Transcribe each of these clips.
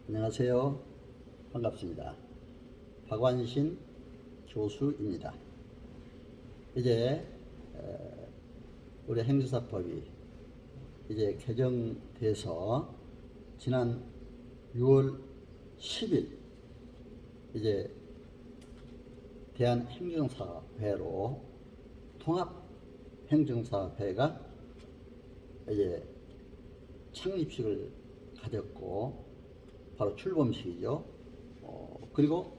안녕하세요. 반갑습니다. 박완신 교수입니다. 이제 우리 행정사법이 이제 개정돼서 지난 6월 10일 이제 대한행정사회로 통합행정사회가 이제 창립식을 가졌고 바로 출범식이죠. 그리고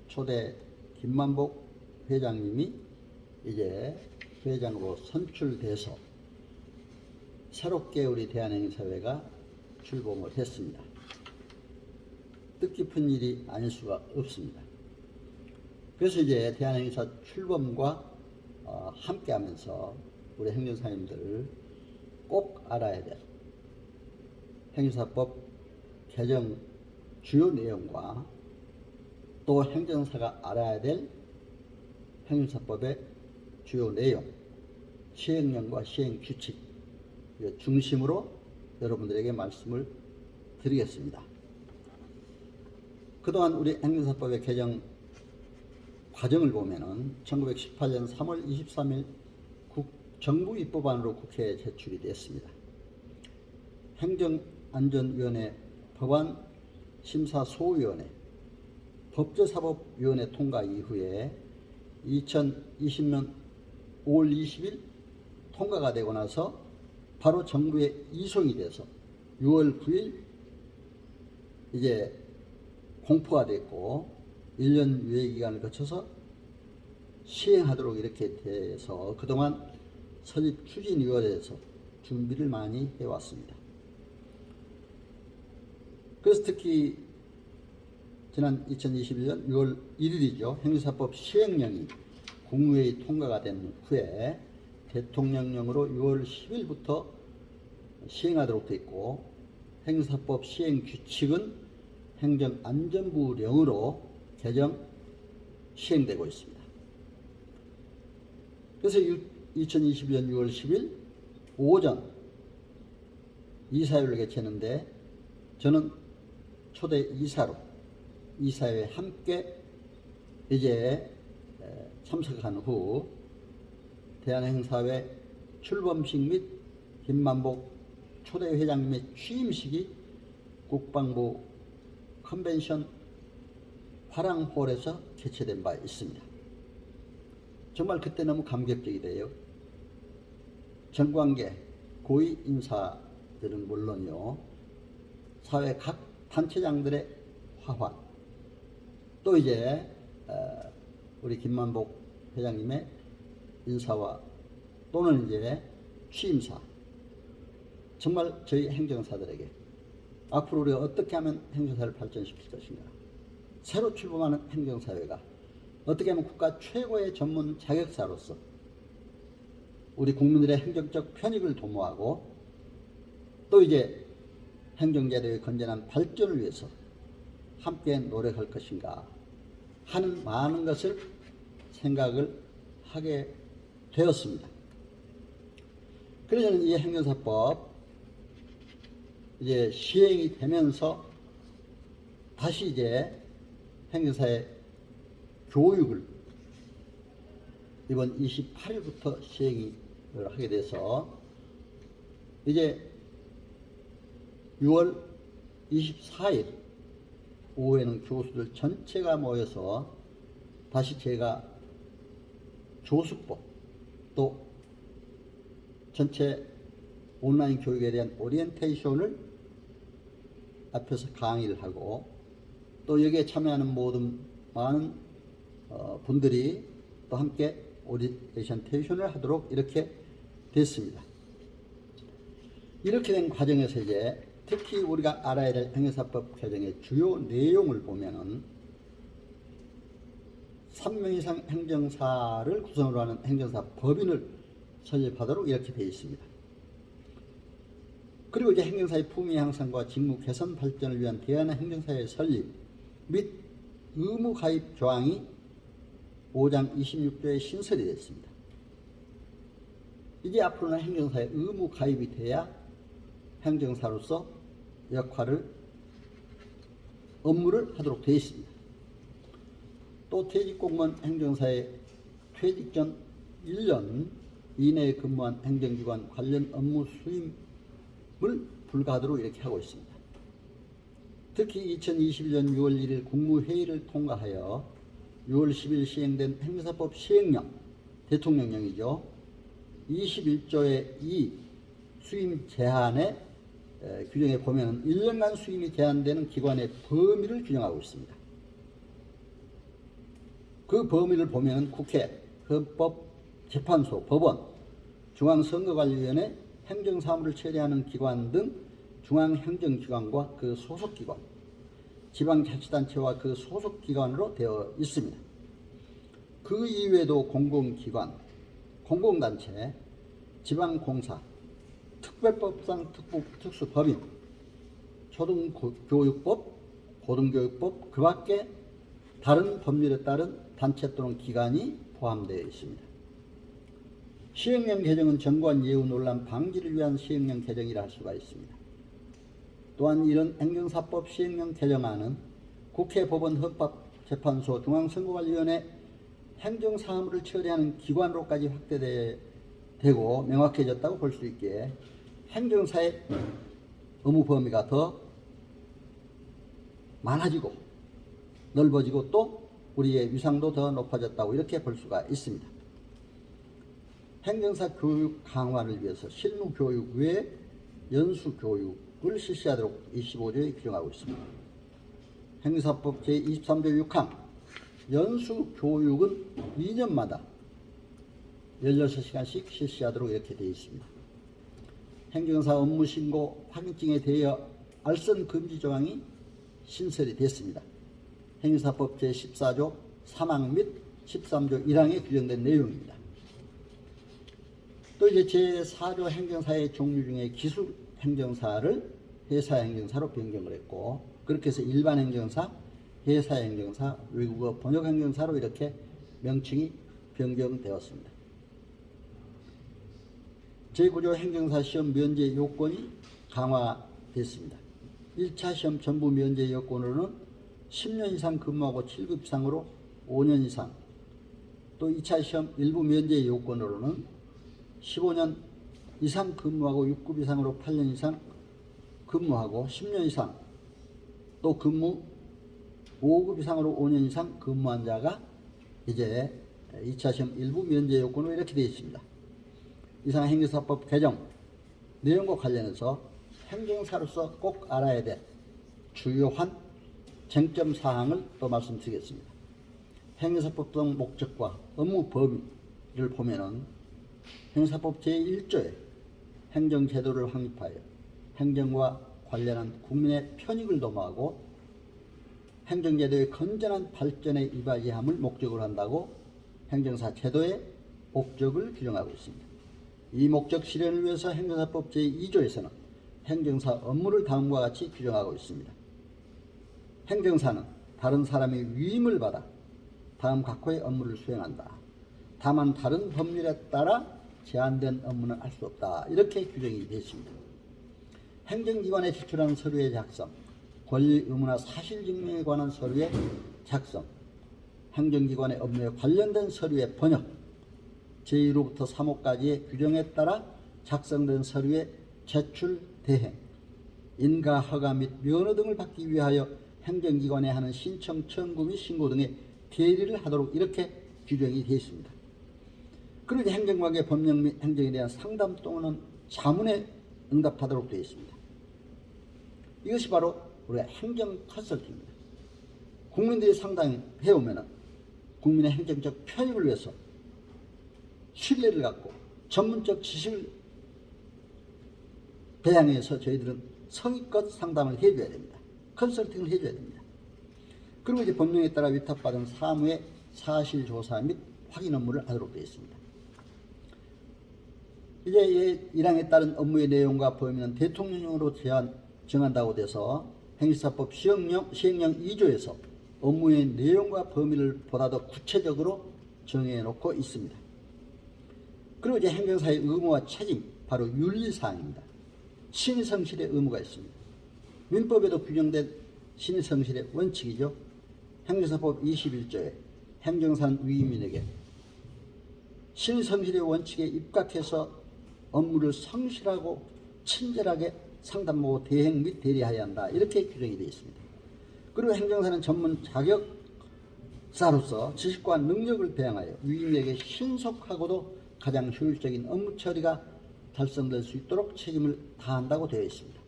초대 김만복 회장님이 이제 회장으로 선출돼서 새롭게 우리 대한행정사회가 출범을 했습니다. 뜻깊은 일이 아닐 수가 없습니다. 그래서 이제 대한행정사 출범과 함께 하면서 우리 행정사님들 꼭 알아야 될 행정사법 개정 주요 내용과 또 행정사가 알아야 될 행정사법의 주요 내용, 시행령과 시행규칙 중심으로 여러분들에게 말씀을 드리겠습니다. 그동안 우리 행정사법의 개정 과정을 보면은 1918년 3월 23일 정부 입법안으로 국회에 제출이 됐습니다. 행정안전위원회 법안 심사소위원회 법제사법위원회 통과 이후에 2020년 5월 20일 통과가 되고 나서 바로 정부에 이송이 돼서 6월 9일 이제 공포가 됐고 1년 유예기간을 거쳐서 시행하도록 이렇게 돼서 그동안 설립 추진위원회에서 준비를 많이 해왔습니다. 그래서 특히 지난 2021년 6월 1일이죠. 행정사법 시행령이 국무회의 통과가 된 후에 대통령령으로 6월 10일부터 시행하도록 되어 있고 행정사법 시행규칙은 행정안전부령으로 개정 시행되고 있습니다. 그래서 2022년 6월 10일 오전 이사회를 개최했는데 저는 초대 이사로 이사회에 함께 이제 참석한 후 대한행사회 출범식 및 김만복 초대 회장님의 취임식이 국방부 컨벤션 화랑홀에서 개최된 바 있습니다. 정말 그때 너무 감격적이래요. 정관계 고위 인사들은 물론이요, 사회 각 단체장들의 화환, 또 이제 우리 김만복 회장님의 인사와 또는 이제 취임사, 정말 저희 행정사들에게 앞으로 우리가 어떻게 하면 행정사를 발전시킬 것인가, 새로 출범하는 행정사회가 어떻게 하면 국가 최고의 전문 자격사로서 우리 국민들의 행정적 편익을 도모하고 또 이제 행정제도의 건전한 발전을 위해서 함께 노력할 것인가 하는 많은 것을 생각을 하게 되었습니다. 그래서 저는 이 행정사법 이제 시행이 되면서 다시 이제 행정사의 교육을 이번 28일부터 시행을 하게 돼서 이제 6월 24일 오후에는 교수들 전체가 모여서 다시 제가 조수법 또 전체 온라인 교육에 대한 오리엔테이션을 앞에서 강의를 하고 또 여기에 참여하는 모든 많은 분들이 또 함께 오리엔테이션을 하도록 이렇게 됐습니다. 이렇게 된 과정에서 이제 특히 우리가 알아야 될 행정사법 개정의 주요 내용을 보면은 3명 이상 행정사를 구성으로 하는 행정사 법인을 설립하도록 이렇게 되어 있습니다. 그리고 이제 행정사의 품위 향상과 직무 개선 발전을 위한 대한행정사회 설립 및 의무 가입 조항이 5장 26조에 신설이 됐습니다. 이게 앞으로는 행정사에 의무 가입이 돼야 행정사로서 역할을 업무를 하도록 되어 있습니다. 또 퇴직공무원 행정사의 퇴직 전 1년 이내에 근무한 행정기관 관련 업무 수임을 불가하도록 이렇게 하고 있습니다. 특히 2021년 6월 1일 국무회의를 통과하여 6월 10일 시행된 행정사법 시행령, 대통령령이죠. 21조의 2 수임 제한의 규정에 보면 1년간 수임이 제한되는 기관의 범위를 규정하고 있습니다. 그 범위를 보면 국회, 헌법, 재판소, 법원, 중앙선거관리위원회, 행정사무를 처리하는 기관 등 중앙행정기관과 그 소속기관, 지방자치단체와 그 소속기관으로 되어 있습니다. 그 이외에도 공공기관, 공공단체, 지방공사, 특별법상 특수법인, 초등교육법, 고등교육법, 그 밖에 다른 법률에 따른 단체 또는 기관이 포함되어 있습니다. 시행령 개정은 정관 예우 논란 방지를 위한 시행령 개정이라 할 수가 있습니다. 또한 이런 행정사법 시행령 개정안은 국회, 법원, 헌법, 재판소, 중앙선거관리위원회 행정사무를 처리하는 기관으로까지 확대되고 명확해졌다고 볼 수 있기에 행정사의 업무 범위가 더 많아지고 넓어지고 또 우리의 위상도 더 높아졌다고 이렇게 볼 수가 있습니다. 행정사 교육 강화를 위해서 실무 교육 외에 연수 교육을 실시하도록 25조에 규정하고 있습니다. 행정사법 제23조 6항 연수 교육은 2년마다 16시간씩 실시하도록 이렇게 되어 있습니다. 행정사 업무 신고 확인증에 대하여 알선 금지 조항이 신설이 됐습니다. 행정사법 제14조 3항 및 13조 1항에 규정된 내용입니다. 또 이제 제4조 행정사의 종류 중에 기술 행정사를 회사 행정사로 변경을 했고, 그렇게 해서 일반 행정사, 회사 행정사, 외국어 번역 행정사로 이렇게 명칭이 변경되었습니다. 제9조 행정사 시험 면제 요건이 강화됐습니다. 1차 시험 전부 면제 요건으로는 10년 이상 근무하고 7급 이상으로 5년 이상, 또 2차 시험 일부 면제 요건으로는 15년 이상 근무하고 6급 이상으로 8년 이상 근무하고 10년 이상, 또 근무 5급 이상으로 5년 이상 근무한 자가 이제 2차 시험 일부 면제 요건으로 이렇게 되어 있습니다. 이상 행정사법 개정 내용과 관련해서 행정사로서 꼭 알아야 될 주요한 쟁점 사항을 또 말씀드리겠습니다. 행정사법상 목적과 업무 범위를 보면은 행정사법 제1조에 행정제도를 확립하여 행정과 관련한 국민의 편익을 도모하고 행정제도의 건전한 발전에 이바지함을 목적으로 한다고 행정사 제도의 목적을 규정하고 있습니다. 이 목적 실현을 위해서 행정사법 제2조에서는 행정사 업무를 다음과 같이 규정하고 있습니다. 행정사는 다른 사람의 위임을 받아 다음 각호의 업무를 수행한다. 다만 다른 법률에 따라 제한된 업무는 할 수 없다. 이렇게 규정이 되어 있습니다. 행정기관에 제출하는 서류의 작성, 권리 의무나 사실 증명에 관한 서류의 작성, 행정기관의 업무에 관련된 서류의 번역, 제1호부터 3호까지의 규정에 따라 작성된 서류의 제출, 대행, 인가, 허가 및 면허 등을 받기 위하여 행정기관에 하는 신청, 청구 및 신고 등의 대리를 하도록 이렇게 규정이 되어 있습니다. 그리고 행정관계 법령 및 행정에 대한 상담 또는 자문에 응답하도록 되어 있습니다. 이것이 바로 우리가 행정 컨설팅입니다. 국민들이 상담해오면 국민의 행정적 편익을 위해서 신뢰를 갖고 전문적 지식을 배양해서 저희들은 성의껏 상담을 해줘야 됩니다. 컨설팅을 해줘야 됩니다. 그리고 이제 법령에 따라 위탁받은 사무의 사실조사 및 확인 업무를 하도록 되어 있습니다. 이제 1항에 따른 업무의 내용과 범위는 대통령령으로 정한다고 돼서 행정사법 시행령 2조에서 업무의 내용과 범위를 보다 더 구체적으로 정해놓고 있습니다. 그리고 이제 행정사의 의무와 책임, 바로 윤리사항입니다. 신의성실의 의무가 있습니다. 민법에도 규정된 신성실의 원칙이죠. 행정사법 21조에 행정사는 위임인에게 신성실의 원칙에 입각해서 업무를 성실하고 친절하게 상담하고 대행 및 대리하여야 한다. 이렇게 규정이 되어 있습니다. 그리고 행정사는 전문 자격사로서 지식과 능력을 배양하여 위임에게 신속하고도 가장 효율적인 업무 처리가 달성될 수 있도록 책임을 다한다고 되어 있습니다.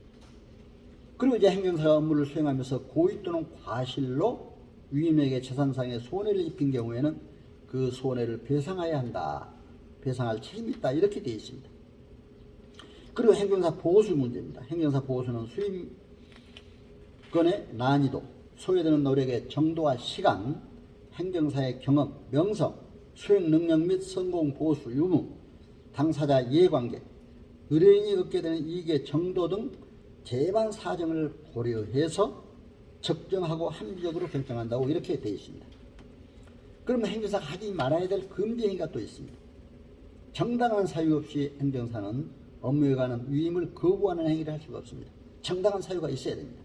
그리고 이제 행정사가 업무를 수행하면서 고의 또는 과실로 위임에게 재산상의 손해를 입힌 경우에는 그 손해를 배상해야 한다. 배상할 책임이 있다. 이렇게 되어 있습니다. 그리고 행정사 보수 문제입니다. 행정사 보수는 수임권의 난이도, 소요되는 노력의 정도와 시간, 행정사의 경험, 명성, 수행 능력 및 성공 보수 유무, 당사자 이해관계, 의뢰인이 얻게 되는 이익의 정도 등 재반 사정을 고려해서 적정하고 합리적으로 결정한다고 이렇게 되어 있습니다. 그러면 행정사가 하지 말아야 될 금지 행위가 또 있습니다. 정당한 사유 없이 행정사는 업무에 관한 위임을 거부하는 행위를 할 수가 없습니다. 정당한 사유가 있어야 됩니다.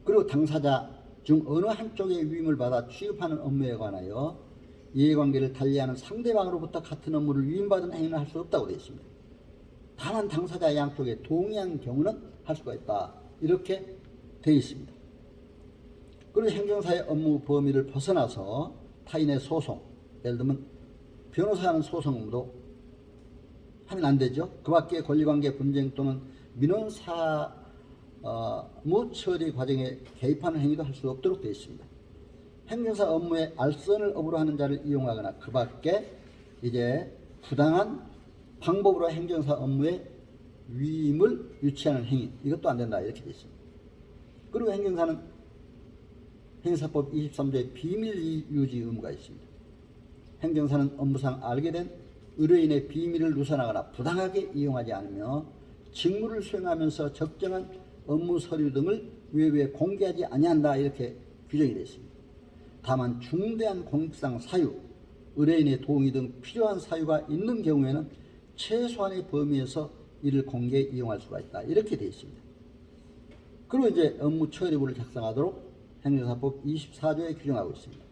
그리고 당사자 중 어느 한쪽의 위임을 받아 취급하는 업무에 관하여 이해관계를 달리하는 상대방으로부터 같은 업무를 위임받은 행위는 할 수 없다고 되어 있습니다. 다만 당사자 양쪽에 동의한 경우는 할 수가 있다. 이렇게 되어 있습니다. 그리고 행정사의 업무 범위를 벗어나서 타인의 소송, 예를 들면 변호사 하는 소송 업무도 하면 안 되죠. 그 밖에 권리관계 분쟁 또는 민원 사무 처리 과정에 개입하는 행위도 할 수 없도록 되어 있습니다. 행정사 업무에 알선을 업으로 하는 자를 이용하거나 그 밖에 이제 부당한 방법으로 행정사 업무에 위임을 유치하는 행위, 이것도 안 된다. 이렇게 되어 있습니다. 그리고 행정사는 행사법 23조에 비밀 유지 의무가 있습니다. 행정사는 업무상 알게 된 의뢰인의 비밀을 누설하거나 부당하게 이용하지 않으며 직무를 수행하면서 적정한 업무 서류 등을 외부에 공개하지 아니한다. 이렇게 규정이 되어 있습니다. 다만 중대한 공익상 사유, 의뢰인의 동의 등 필요한 사유가 있는 경우에는 최소한의 범위에서 이를 공개해 이용할 수가 있다. 이렇게 되어 있습니다. 그리고 이제 업무 처리부를 작성하도록 행정사법 24조에 규정하고 있습니다.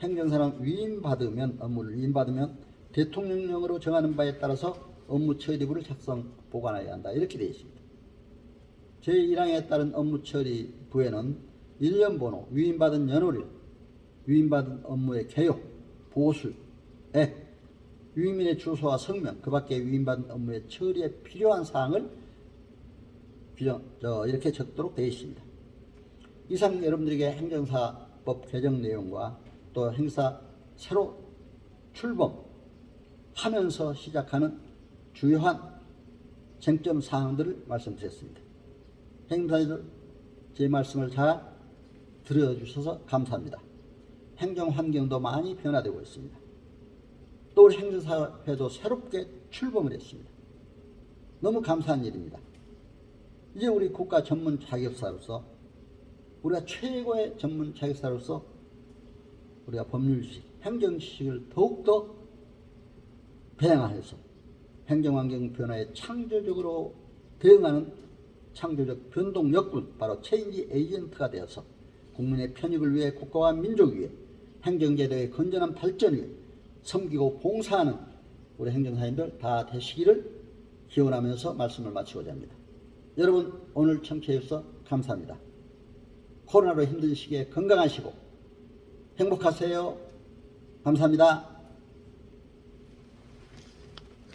행정사는 업무를 위임받으면 대통령령으로 정하는 바에 따라서 업무 처리부를 작성 보관해야 한다. 이렇게 되어 있습니다. 제1항에 따른 업무 처리부에는 일련 번호, 위임받은 연월일, 위임받은 업무의 개요, 보수, 액, 위임인의 주소와 성명, 그 밖에 위임받은 업무의 처리에 필요한 사항을 이렇게 적도록 되어 있습니다. 이상 여러분들에게 행정사법 개정 내용과 또 행사 새로 출범하면서 시작하는 주요한 쟁점 사항들을 말씀드렸습니다. 행정사들 제 말씀을 잘 들어주셔서 감사합니다. 행정 환경도 많이 변화되고 있습니다. 또 우리 행정사회도 새롭게 출범을 했습니다. 너무 감사한 일입니다. 이제 우리 국가 전문 자격사로서 우리가 최고의 전문 자격사로서 우리가 법률지식, 행정지식을 더욱더 배양해서 행정환경 변화에 창조적으로 대응하는 창조적 변동력군, 바로 체인지 에이전트가 되어서 국민의 편익을 위해 국가와 민족 위해 행정제도의 건전한 발전 위해 섬기고 봉사하는 우리 행정사님들 다 되시기를 기원하면서 말씀을 마치고자 합니다. 여러분 오늘 청취해 주셔서 감사합니다. 코로나로 힘든 시기에 건강하시고 행복하세요. 감사합니다.